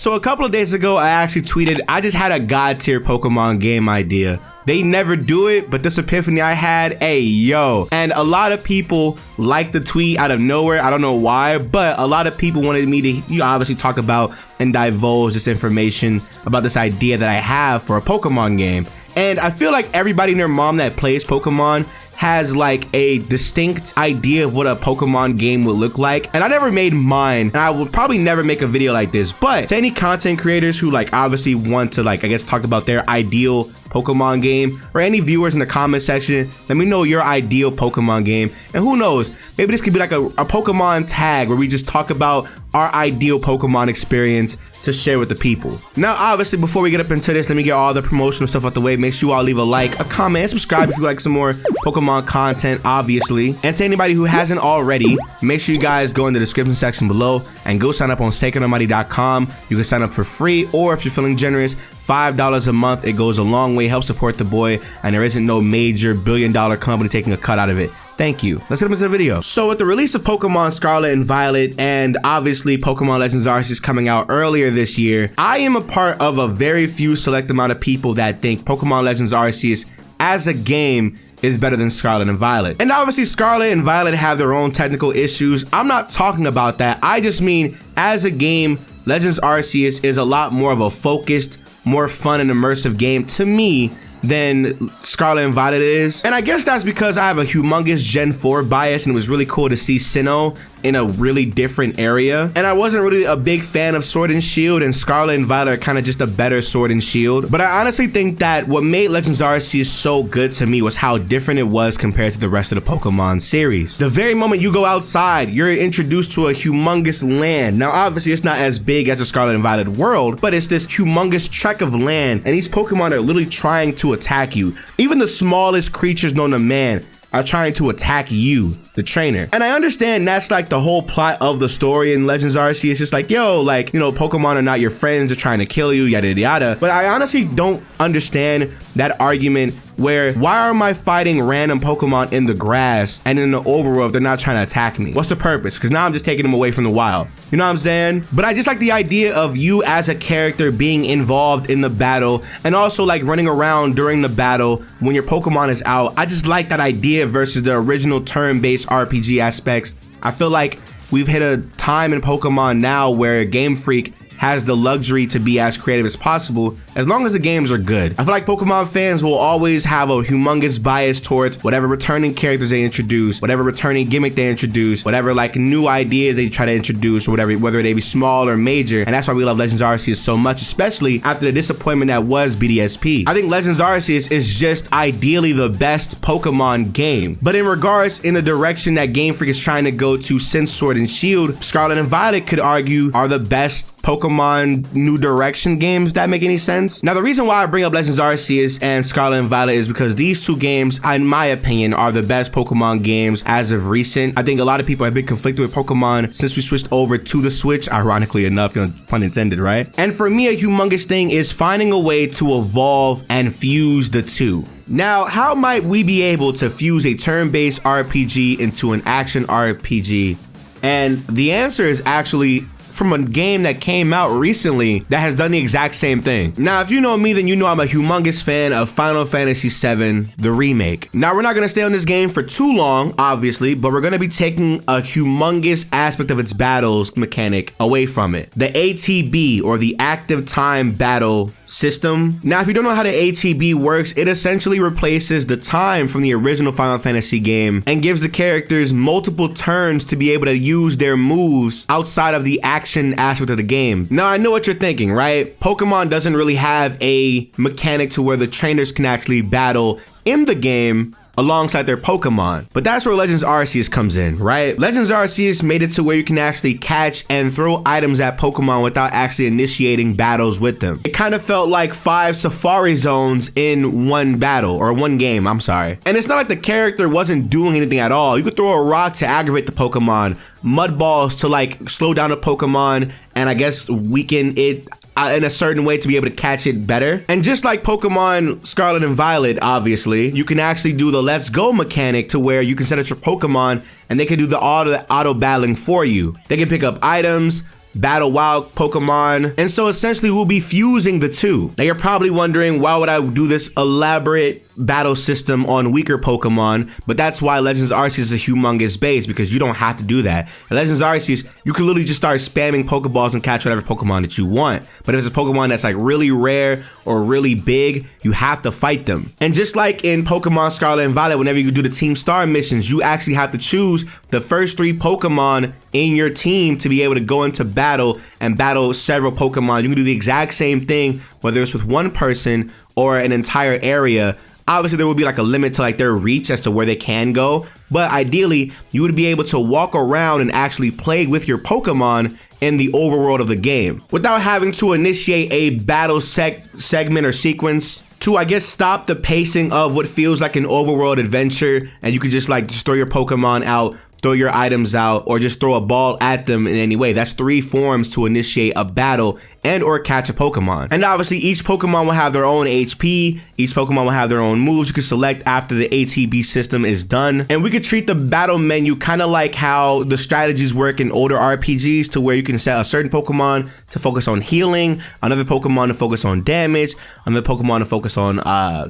So a couple of days ago, I actually tweeted, I just had a god tier Pokemon game idea. They never do it, but this epiphany I had, hey, yo. And a lot of people liked the tweet out of nowhere. I don't know why, but a lot of people wanted me to obviously talk about and divulge this information about this idea that I have for a Pokemon game. And I feel like everybody and their mom that plays Pokemon has like a distinct idea of what a Pokemon game would look like. And I never made mine, and I will probably never make a video like this, but to any content creators who like obviously want to like, I guess, talk about their ideal Pokemon game, or any viewers in the comment section, let me know your ideal Pokemon game. And who knows, maybe this could be like a Pokemon tag where we just talk about our ideal Pokemon experience to share with the people. Now, obviously, before we get up into this, let me get all the promotional stuff out the way. Make sure you all leave a like, a comment, and subscribe if you like some more Pokemon content, obviously. And to anybody who hasn't already, make sure you guys go in the description section below and go sign up on SacredAlmighty.com. You can sign up for free, or if you're feeling generous, $5 a month. It goes a long way, help support the boy, and there isn't no major billion-dollar company taking a cut out of it. Thank you. Let's get into the video. So with the release of Pokemon Scarlet and Violet, and obviously Pokemon Legends Arceus coming out earlier this year, I am a part of a very few select amount of people that think Pokemon Legends Arceus as a game is better than Scarlet and Violet. And obviously Scarlet and Violet have their own technical issues. I'm not talking about that. I just mean as a game, Legends Arceus is a lot more of a focused, more fun and immersive game to me than Scarlet and Violet is. And I guess that's because I have a humongous Gen 4 bias, and it was really cool to see Sinnoh in a really different area. And I wasn't really a big fan of Sword and Shield, and Scarlet and Violet are kind of just a better Sword and Shield. But I honestly think that what made Legends Arceus so good to me was how different it was compared to the rest of the Pokemon series. The very moment you go outside, you're introduced to a humongous land. Now, obviously, it's not as big as the Scarlet and Violet world, but it's this humongous tract of land, and these Pokemon are literally trying to attack you. Even the smallest creatures known to man are trying to attack you, the trainer. And I understand that's like the whole plot of the story in Legends Arceus. It's just like, yo, like, you know, Pokemon are not your friends, they're trying to kill you, yada yada yada. But I honestly don't understand that argument where, why am I fighting random Pokemon in the grass, and in the overworld they're not trying to attack me? What's the purpose? Because now I'm just taking them away from the wild. You know what I'm saying? But I just like the idea of you as a character being involved in the battle, and also like running around during the battle when your Pokemon is out. I just like that idea versus the original turn-based RPG aspects. I feel like we've hit a time in Pokemon now where Game Freak has the luxury to be as creative as possible, as long as the games are good. I feel like Pokemon fans will always have a humongous bias towards whatever returning characters they introduce, whatever returning gimmick they introduce, whatever like new ideas they try to introduce, or whatever, whether they be small or major. And that's why we love Legends Arceus so much, especially after the disappointment that was BDSP. I think Legends Arceus is just ideally the best Pokemon game. But in regards in the direction that Game Freak is trying to go to since Sword and Shield, Scarlet and Violet could argue are the best Pokemon New Direction games. That make any sense? Now, the reason why I bring up Legends Arceus and Scarlet and Violet is because these two games, in my opinion, are the best Pokemon games as of recent. I think a lot of people have been conflicted with Pokemon since we switched over to the Switch, ironically enough, you know, pun intended, right? And for me, a humongous thing is finding a way to evolve and fuse the two. Now, how might we be able to fuse a turn-based RPG into an action RPG? And the answer is actually from a game that came out recently that has done the exact same thing. Now, if you know me, then you know I'm a humongous fan of Final Fantasy VII, the remake. Now, we're not gonna stay on this game for too long, obviously, but we're gonna be taking a humongous aspect of its battles mechanic away from it. The ATB, or the Active Time Battle system. Now, if you don't know how the ATB works, it essentially replaces the time from the original Final Fantasy game and gives the characters multiple turns to be able to use their moves outside of the action aspect of the game. Now, I know what you're thinking, right? Pokemon doesn't really have a mechanic to where the trainers can actually battle in the game alongside their Pokemon. But that's where Legends Arceus comes in, right? Legends Arceus made it to where you can actually catch and throw items at Pokemon without actually initiating battles with them. It kind of felt like 5 Safari Zones in one battle, or one game, I'm sorry. And it's not like the character wasn't doing anything at all. You could throw a rock to aggravate the Pokemon, mud balls to like slow down a Pokemon, and I guess weaken it in a certain way to be able to catch it better. And just like Pokemon Scarlet and Violet, obviously, you can actually do the Let's Go mechanic to where you can set up your Pokemon and they can do the auto battling for you. They can pick up items, battle wild Pokemon. And so essentially we'll be fusing the two. Now you're probably wondering, why would I do this elaborate battle system on weaker Pokemon? But that's why Legends Arceus is a humongous base, because you don't have to do that. In Legends Arceus, you can literally just start spamming Pokeballs and catch whatever Pokemon that you want. But if it's a Pokemon that's like really rare or really big, you have to fight them. And just like in Pokemon Scarlet and Violet, whenever you do the Team Star missions, you actually have to choose the first 3 Pokemon in your team to be able to go into battle and battle several Pokemon. You can do the exact same thing, whether it's with one person or an entire area. Obviously, there will be like a limit to like their reach as to where they can go, but ideally, you would be able to walk around and actually play with your Pokemon in the overworld of the game without having to initiate a battle segment or sequence to, I guess, stop the pacing of what feels like an overworld adventure. And you can just like throw your Pokemon out, throw your items out, or just throw a ball at them in any way. That's 3 forms to initiate a battle and or catch a Pokemon. And obviously each Pokemon will have their own HP, each Pokemon will have their own moves you can select after the ATB system is done. And we could treat the battle menu kind of like how the strategies work in older RPGs, to where you can set a certain Pokemon to focus on healing, another Pokemon to focus on damage, another Pokemon to focus on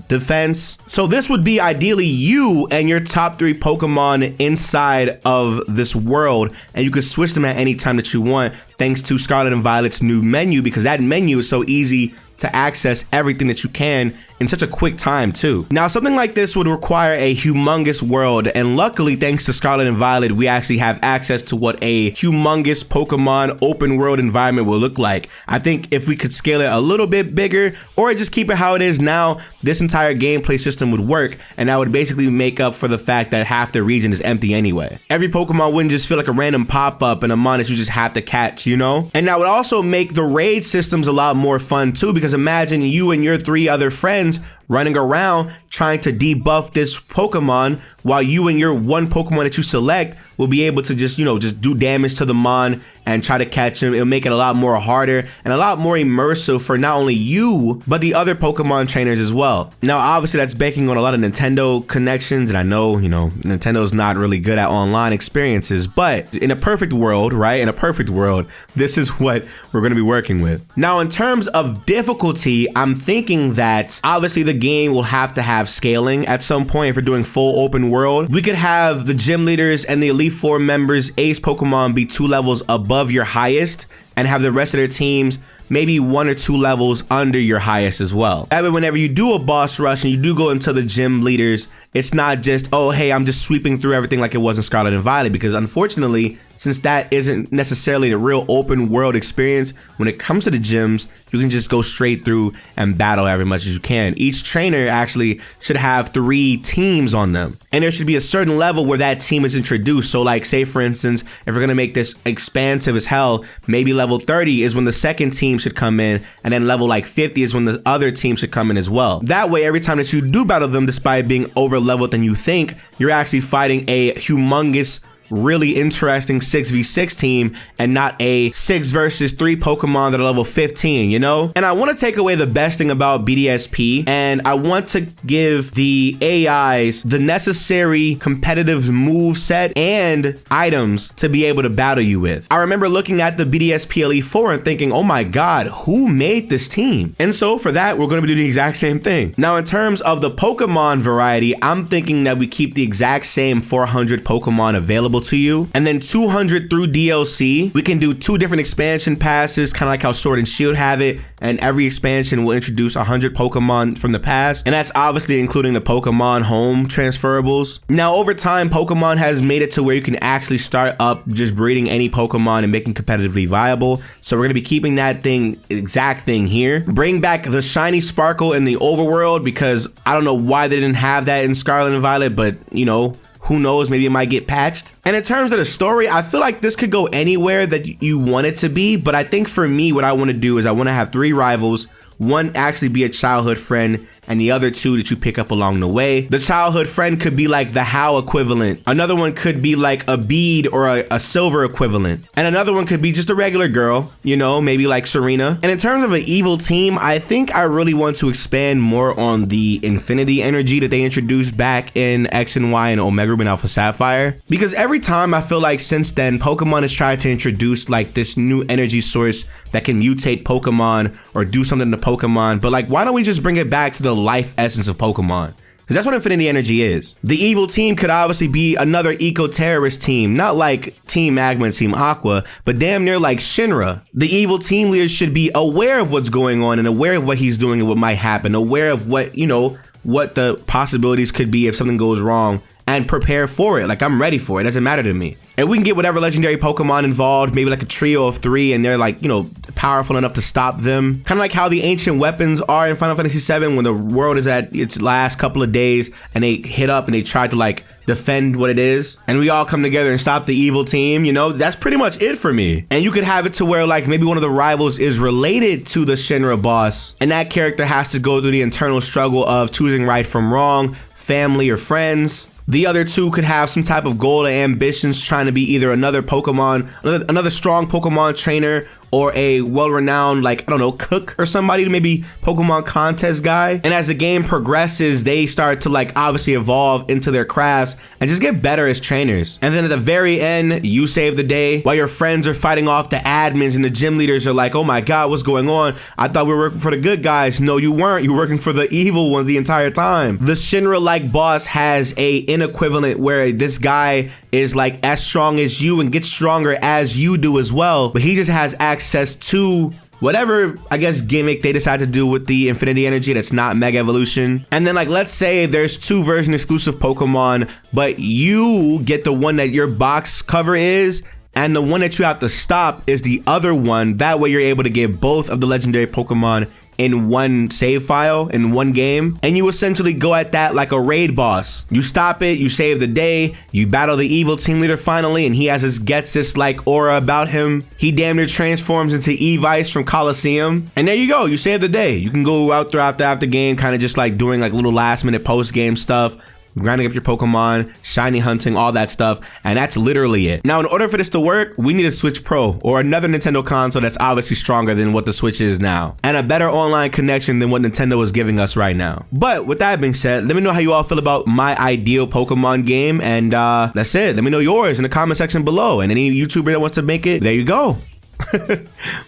defense. So this would be ideally you and your top 3 Pokemon inside of this world, and you could switch them at any time that you want, thanks to Scarlet and Violet's new menu, because that menu is so easy to access everything that you can in such a quick time too. Now, something like this would require a humongous world, and luckily, thanks to Scarlet and Violet, we actually have access to what a humongous Pokemon open world environment will look like. I think if we could scale it a little bit bigger, or just keep it how it is now, this entire gameplay system would work, and that would basically make up for the fact that half the region is empty anyway. Every Pokemon wouldn't just feel like a random pop-up and a mon that you just have to catch, you know? And that would also make the raid systems a lot more fun too, because imagine you and your 3 other friends running around trying to debuff this Pokemon, while you and your one Pokemon that you select will be able to just, you know, just do damage to the mon and try to catch him. It'll make it a lot more harder and a lot more immersive for not only you, but the other Pokemon trainers as well. Now, obviously that's banking on a lot of Nintendo connections, and I know, you know, Nintendo's not really good at online experiences, but in a perfect world, right? In a perfect world, this is what we're going to be working with. Now, in terms of difficulty, I'm thinking that obviously the game will have to have scaling at some point. If we're doing full open world, we could have the gym leaders and the Elite Four members ace Pokemon be 2 levels above your highest, and have the rest of their teams maybe 1 or 2 levels under your highest as well. That way, whenever you do a boss rush and you do go into the gym leaders, it's not just, oh, hey, I'm just sweeping through everything like it was in Scarlet and Violet, because unfortunately, since that isn't necessarily the real open world experience, when it comes to the gyms, you can just go straight through and battle as much as you can. Each trainer actually should have 3 teams on them, and there should be a certain level where that team is introduced. So like, say for instance, if we're gonna make this expansive as hell, maybe level 30 is when the second team should come in, and then level like 50 is when the other team should come in as well. That way, every time that you do battle them, despite being over leveled than you think, you're actually fighting a humongous, really interesting 6v6 team, and not a 6 versus 3 Pokemon that are level 15, you know? And I want to take away the best thing about BDSP, and I want to give the AIs the necessary competitive move set and items to be able to battle you with. I remember looking at the BDSP Elite 4 and thinking, oh my god, who made this team? And so for that, we're going to be doing the exact same thing. Now, in terms of the Pokemon variety, I'm thinking that we keep the exact same 400 Pokemon available to you, and then 200 through DLC. We can do 2 different expansion passes, kind of like how Sword and Shield have it, and every expansion will introduce 100 Pokemon from the past, and that's obviously including the Pokemon Home transferables. Now, over time, Pokemon has made it to where you can actually start up just breeding any Pokemon and making competitively viable, so we're going to be keeping that exact thing here. Bring back the shiny sparkle in the overworld, because I don't know why they didn't have that in Scarlet and Violet, but you know, who knows, maybe it might get patched. And in terms of the story, I feel like this could go anywhere that you want it to be, but I think for me, what I want to do is I want to have 3 rivals, 1 actually be a childhood friend, and the other 2 that you pick up along the way. The childhood friend could be like the How equivalent. Another one could be like a Bead or a Silver equivalent. And another one could be just a regular girl, you know, maybe like Serena. And in terms of an evil team, I think I really want to expand more on the Infinity energy that they introduced back in X and Y and Omega Ruby and Alpha Sapphire. Because every every time I feel like since then, Pokemon has tried to introduce like this new energy source that can mutate Pokemon or do something to Pokemon. But like, why don't we just bring it back to the life essence of Pokemon? Because that's what Infinity Energy is. The evil team could obviously be another eco-terrorist team, not like Team Magma and Team Aqua, but damn near like Shinra. The evil team leaders should be aware of what's going on and aware of what he's doing and what might happen, aware of what, you know, what the possibilities could be if something goes wrong, and prepare for it. Like, I'm ready for it. It doesn't matter to me. And we can get whatever legendary Pokemon involved, maybe like a trio of 3, and they're like, you know, powerful enough to stop them. Kind of like how the ancient weapons are in Final Fantasy VII when the world is at its last couple of days and they hit up and they try to like defend what it is. And we all come together and stop the evil team, you know? That's pretty much it for me. And you could have it to where like maybe one of the rivals is related to the Shinra boss, and that character has to go through the internal struggle of choosing right from wrong, family or friends. The other 2 could have some type of goal or ambitions, trying to be either another Pokemon, another strong Pokemon trainer, or a well-renowned, like, I don't know, cook or somebody, maybe Pokemon contest guy. And as the game progresses, they start to like obviously evolve into their crafts and just get better as trainers. And then at the very end, you save the day while your friends are fighting off the admins and the gym leaders are like, oh my God, what's going on? I thought we were working for the good guys. No, you weren't. You were working for the evil ones the entire time. The Shinra-like boss has a inequivalent where this guy is like as strong as you and gets stronger as you do as well, but he just has access to whatever, I guess, gimmick they decide to do with the Infinity Energy that's not Mega Evolution. And then like, let's say there's 2 version exclusive Pokemon, but you get the one that your box cover is, and the one that you have to stop is the other one. That way you're able to get both of the legendary Pokemon in one save file, in one game, and you essentially go at that like a raid boss. You stop it, you save the day, you battle the evil team leader finally, and he has this Getsis like aura about him. He damn near transforms into Evice from Coliseum, and there you go, you save the day. You can go out throughout the game, kind of just like doing like little last minute post game stuff, grinding up your Pokemon, shiny hunting, all that stuff, and that's literally it. Now, in order for this to work, we need a Switch Pro or another Nintendo console that's obviously stronger than what the Switch is now, and a better online connection than what Nintendo is giving us right now. But with that being said, let me know how you all feel about my ideal Pokemon game, and that's it. Let me know yours in the comment section below, and any YouTuber that wants to make it, there you go.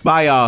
Bye, y'all.